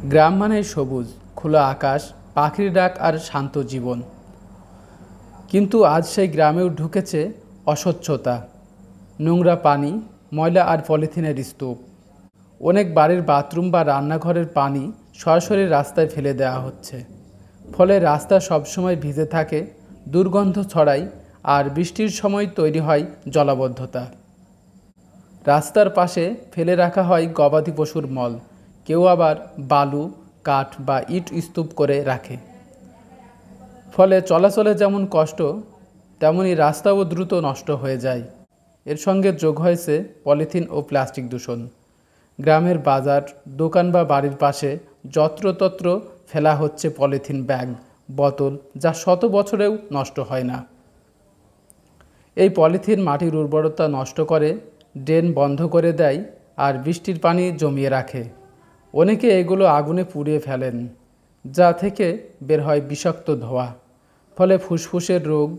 গ্রাম মানেই সবুজ, খোলা আকাশ, পাখির ডাক আর শান্ত জীবন। কিন্তু আজ সেই গ্রামেও ঢুকেছে অস্বচ্ছতা, নোংরা পানি, ময়লা আর পলিথিনের স্তূপ। অনেক বাড়ির বাথরুম বা রান্নাঘরের পানি সরাসরি রাস্তায় ফেলে দেওয়া হচ্ছে। ফলে রাস্তা সবসময় ভিজে থাকে, দুর্গন্ধ ছড়ায় আর বৃষ্টির সময় তৈরি হয় জলাবদ্ধতা। রাস্তার পাশে ফেলে রাখা হয় গবাদি পশুর মল, কেউ আবার বালু, কাঠ বা ইট স্তূপ করে রাখে। ফলে চলাচলে যেমন কষ্ট, তেমনি রাস্তাও দ্রুত নষ্ট হয়ে যায়। এর সঙ্গে যোগ হয়েছে পলিথিন ও প্লাস্টিক দূষণ। গ্রামের বাজার, দোকান বা বাড়ির পাশে যত্রতত্র ফেলা হচ্ছে পলিথিন ব্যাগ, বোতল, যা শত বছরেও নষ্ট হয় না। এই পলিথিন মাটির উর্বরতা নষ্ট করে, ড্রেন বন্ধ করে দেয় আর বৃষ্টির পানি জমিয়ে রাখে। অনেকে এগুলো আগুনে পুড়িয়ে ফেলেন, যা থেকে বের হয় বিষাক্ত ধোঁয়া। ফলে ফুসফুসের রোগ,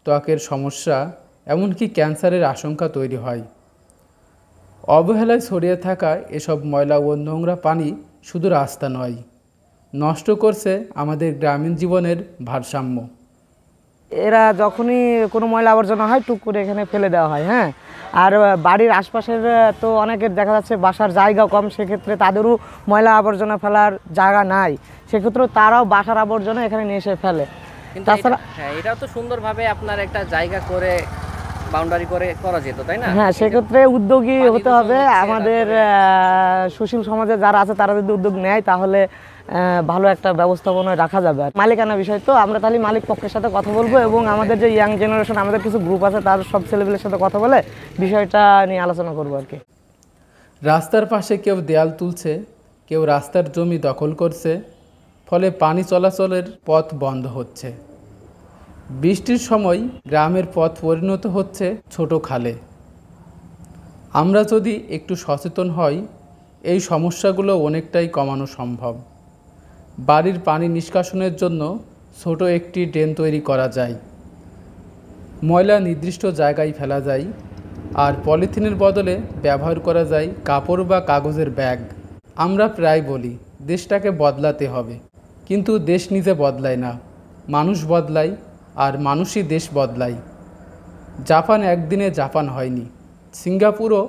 ত্বকের সমস্যা, এমনকি ক্যান্সারের আশঙ্কা তৈরি হয়। অবহেলায় ছড়িয়ে থাকা এসব ময়লা ও নোংরা পানি শুধু রাস্তা নয়, নষ্ট করছে আমাদের গ্রামীণ জীবনের ভারসাম্য। এরা যখনই কোনো ময়লা আবর্জনা হয় টুক করে এখানে ফেলে দেওয়া হয়। হ্যাঁ, আর বাড়ির আশপাশের তো অনেকের দেখা যাচ্ছে বাসার জায়গা কম, সেক্ষেত্রে তাদেরও ময়লা আবর্জনা ফেলার জায়গা নাই, সেক্ষেত্রে তারাও বাসার আবর্জনা এখানে নিয়ে এসে ফেলে। তাছাড়া হ্যাঁ, এটাও তো সুন্দরভাবে আপনার একটা জায়গা করে বাউন্ডারি করে করা যেত, তাই না? হ্যাঁ, সেক্ষেত্রে উদ্যোগী হতে হবে। আমাদের সুশীল সমাজে যারা আছে তারা যদি উদ্যোগ নেয় তাহলে ভালো একটা ব্যবস্থাপনায় রাখা যাবে। মালিকানা বিষয় তো, আমরা তাহলে মালিক পক্ষের সাথে কথা বলবো এবং আমাদের যে ইয়াং জেনারেশন, আমাদের কিছু গ্রুপ আছে, তার সব ছেলেপেলের সাথে কথা বলে বিষয়টা নিয়ে আলোচনা করবো আর কি। রাস্তার পাশে কেউ দেয়াল তুলছে, কেউ রাস্তার জমি দখল করছে, ফলে পানি চলাচলের পথ বন্ধ হচ্ছে। বৃষ্টির সময় গ্রামের পথ পরিণত হচ্ছে ছোট খালে। আমরা যদি একটু সচেতন হই, এই সমস্যাগুলো অনেকটাই কমানো সম্ভব। বাড়ির পানি নিষ্কাশনের জন্য ছোট একটি ড্রেন তৈরি করা যায়, ময়লা নির্দিষ্ট জায়গায় ফেলা যায়, আর পলিথিনের বদলে ব্যবহার করা যায় কাপড় বা কাগজের ব্যাগ। আমরা প্রায় বলি দেশটাকে বদলাতে হবে, কিন্তু দেশ নিজে বদলায় না, মানুষ বদলায়, আর মানুষই দেশ বদলায়। জাপান একদিনে জাপান হয়নি, সিঙ্গাপুরও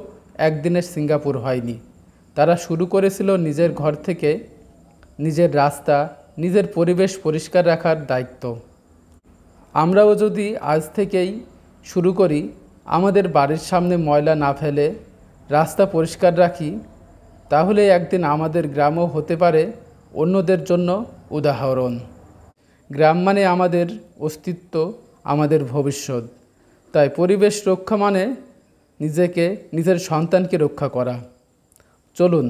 একদিনে সিঙ্গাপুর হয়নি। তারা শুরু করেছিল নিজের ঘর থেকে, নিজের রাস্তা, নিজের পরিবেশ পরিষ্কার রাখার দায়িত্ব। আমরাও যদি আজ থেকেই শুরু করি, আমাদের বাড়ির সামনে ময়লা না ফেলে রাস্তা পরিষ্কার রাখি, তাহলে একদিন আমাদের গ্রামও হতে পারে অন্যদের জন্য উদাহরণ। গ্রাম মানে আমাদের অস্তিত্ব, আমাদের ভবিষ্যৎ। তাই পরিবেশ রক্ষা মানে নিজেকে, নিজের সন্তানকে রক্ষা করা। চলুন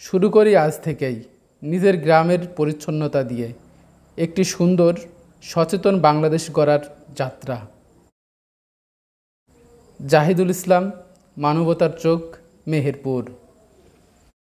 শুরু করি আজ থেকেই, নিজের গ্রামের পরিচ্ছন্নতা দিয়ে একটি সুন্দর, সচেতন বাংলাদেশ গড়ার যাত্রা। জাহিদুল ইসলাম, মানবতার চোখ, মেহেরপুর।